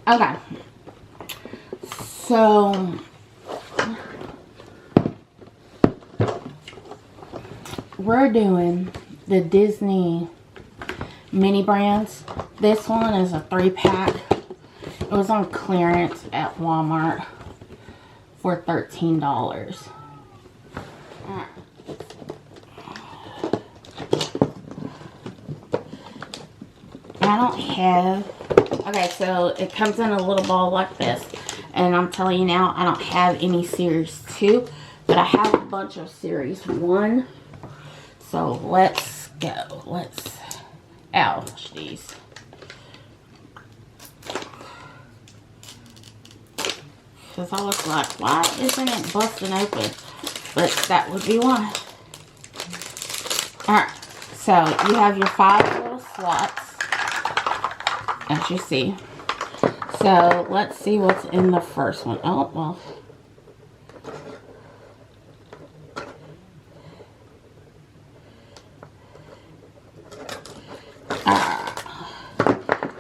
Okay. So, we're doing the Disney mini brands. This one is a 3-pack. It was on clearance at Walmart for $13. I don't have... Okay, so it comes in a little ball like this. And I'm telling you now, I don't have any Series 2. But I have a bunch of Series 1. So let's go. Let's ouch these. Because I was like, why isn't it busting open? But that would be why. Alright, so you have your 5 little slots, as you see. So let's see what's in the first one. Oh, well.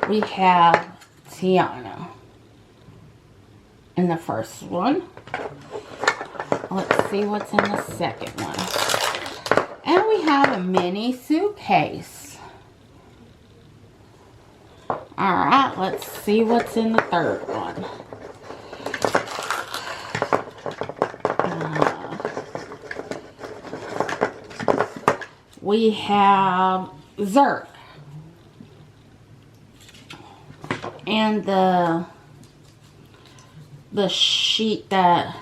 We have Tiana in the first one. Let's see what's in the second one. And we have a mini suitcase. Alright, let's see what's in the third one. We have Zerk. And the sheet that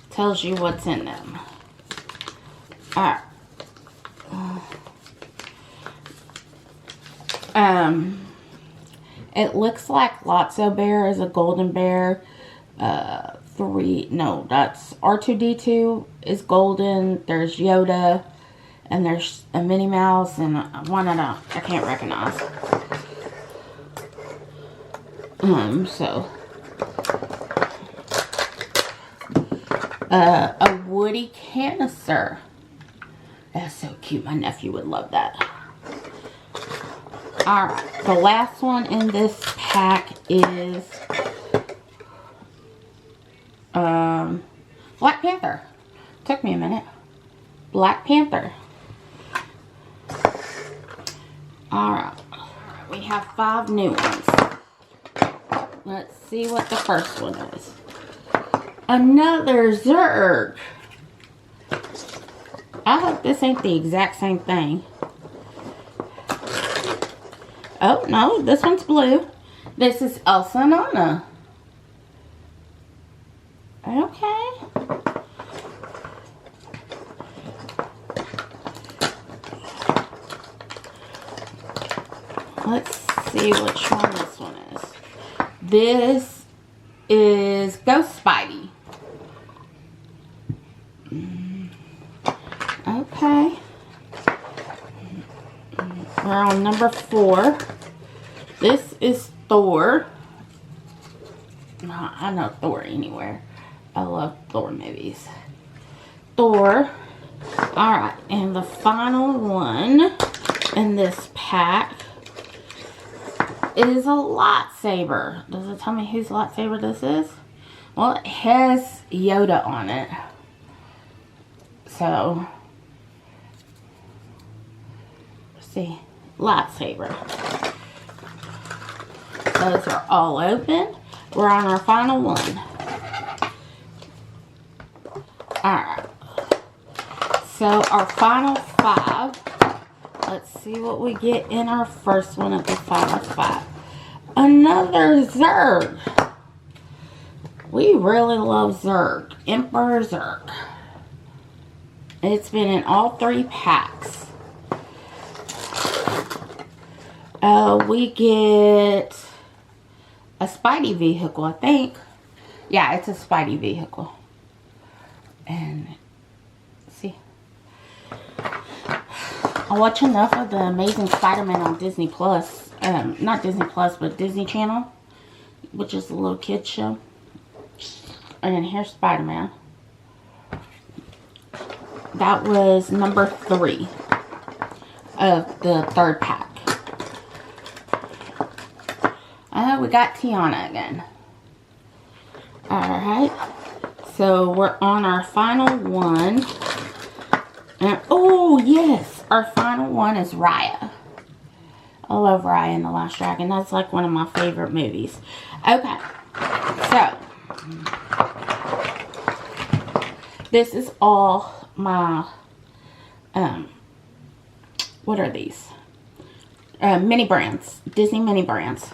tells you what's in them. Alright. It looks like Lotso Bear is a golden bear. That's R2-D2 is golden. There's Yoda. And there's a Minnie Mouse and one I can't recognize. A Woody canister. That's so cute. My nephew would love that. Alright, the last one in this pack is Black Panther. Took me a minute. Black Panther. Alright, we have 5 new ones. Let's see what the first one is. Another Zerg. I hope this ain't the exact same thing. Oh, no, this one's blue. This is Elsa and Anna. Okay. Let's see which one this one is. This is Ghost Spidey. Okay. We're on number 4. This is Thor. I know Thor anywhere. I love Thor movies. Thor. Alright, and the final one in this pack is a lightsaber. Does it tell me whose lightsaber this is? Well, it has Yoda on it. So, let's see. Lightsaber. Those are all open. We're on our final one. Alright. So, our final 5. Let's see what we get in our first one of the final 5. Another Zerg. We really love Zerg. Emperor Zerg. It's been in all 3 packs. We get a Spidey vehicle, I think. Yeah, it's a Spidey vehicle. And, see. I watch enough of the Amazing Spider-Man on Disney Plus. Not Disney Plus, but Disney Channel. Which is a little kid's show. And then here's Spider-Man. That was number 3 of the 3rd pack. we got Tiana again. Alright. So we're on our final one. And, oh, yes. Our final one is Raya. I love Raya and the Last Dragon. That's like one of my favorite movies. Okay. So, this is all my, what are these? Mini brands. Disney mini brands.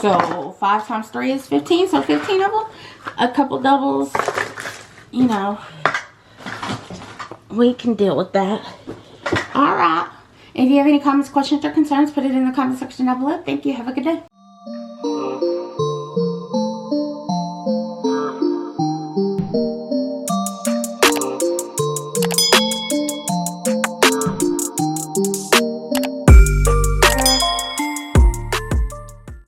So, 5 times 3 is 15. So, 15 of them. A couple doubles. You know, we can deal with that. Alright. If you have any comments, questions, or concerns, put it in the comment section down below. Thank you. Have a good day.